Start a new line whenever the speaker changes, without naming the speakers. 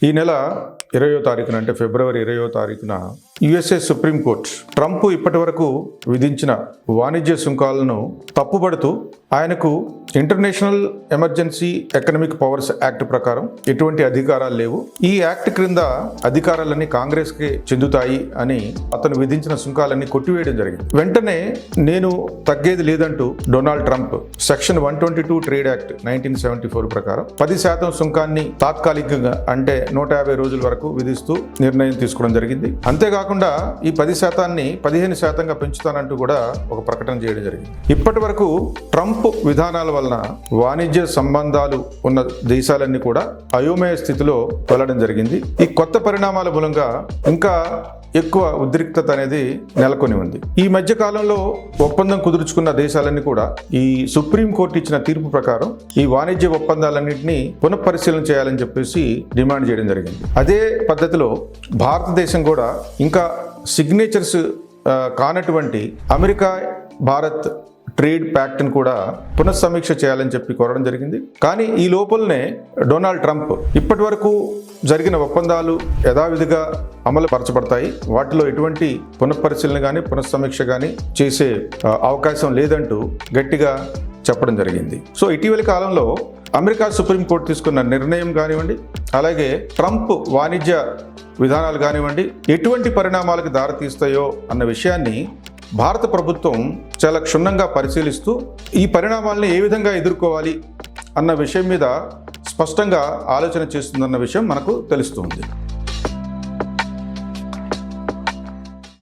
ఈ నెల 20వ తారీఖున అంటే ఫిబ్రవరి 20వ తారీఖున యుఎస్ఏ సుప్రీంకోర్టు ట్రంప్ ఇప్పటి వరకు విధించిన వాణిజ్య సుంకాలను తప్పుపడుతూ ఆయనకు international emergency economic powers act ప్రకారం ఎటువంటి అధికారాలు లేవు, ఈ యాక్ట్ క్రింద అధికారాలన్నీ కాంగ్రెస్కి చెందుతాయి అని అతను విధించిన సుంకాలన్నీ కొట్టివేయడం జరిగింది. వెంటనే నేను తగ్గేది లేదంటూ Donald Trump section 122 trade act 1974 ప్రకారం 10% సుంకాన్ని తాత్కాలికంగా అంటే 150 రోజుల వరకు విధిస్తూ నిర్ణయం తీసుకోవడం జరిగింది. అంతేకాకుండా ఈ 10%ని 15%గా పెంచుతానంటూ కూడా ఒక ప్రకటన చేయడం జరిగింది. ఇప్పటి వరకు ట్రంప్ విధానాల వలన వాణిజ్య సంబంధాలు ఉన్న దేశాలన్నీ కూడా అయోమయ స్థితిలో వెళ్ళడం జరిగింది. ఈ కొత్త పరిణామాల మూలంగా ఇంకా ఎక్కువ ఉద్రిక్తత అనేది నెలకొని ఉంది. ఈ మధ్య కాలంలో ఒప్పందం కుదుర్చుకున్న దేశాలన్నీ కూడా ఈ సుప్రీంకోర్టు ఇచ్చిన తీర్పు ప్రకారం ఈ వాణిజ్య ఒప్పందాలన్నింటినీ పునఃపరిశీలన చేయాలని చెప్పేసి డిమాండ్ చేయడం జరిగింది. అదే పద్ధతిలో భారతదేశం కూడా ఇంకా సిగ్నేచర్స్ కానటువంటి అమెరికా భారత్ ట్రేడ్ ప్యాక్ట్ని కూడా పునఃసమీక్ష చేయాలని చెప్పి కోరడం జరిగింది. కానీ ఈ లోపలనే డొనాల్డ్ ట్రంప్ ఇప్పటి వరకు జరిగిన ఒప్పందాలు యథావిధిగా అమలు పరచబడతాయి, వాటిలో ఎటువంటి పునఃపరిశీలన కానీ పునఃసమీక్ష కానీ చేసే అవకాశం లేదంటూ గట్టిగా చెప్పడం జరిగింది. సో ఇటీవలి కాలంలో అమెరికా సుప్రీంకోర్టు తీసుకున్న నిర్ణయం కానివ్వండి, అలాగే ట్రంప్ వాణిజ్య విధానాలు కానివ్వండి ఎటువంటి పరిణామాలకు దారితీస్తాయో అన్న విషయాన్ని భారత ప్రభుత్వం చాలా క్షుణ్ణంగా పరిశీలిస్తూ ఈ పరిణామాలను ఏ విధంగా ఎదుర్కోవాలి అన్న విషయం మీద స్పష్టంగా ఆలోచన చేస్తుందన్న విషయం మనకు తెలుస్తుంది.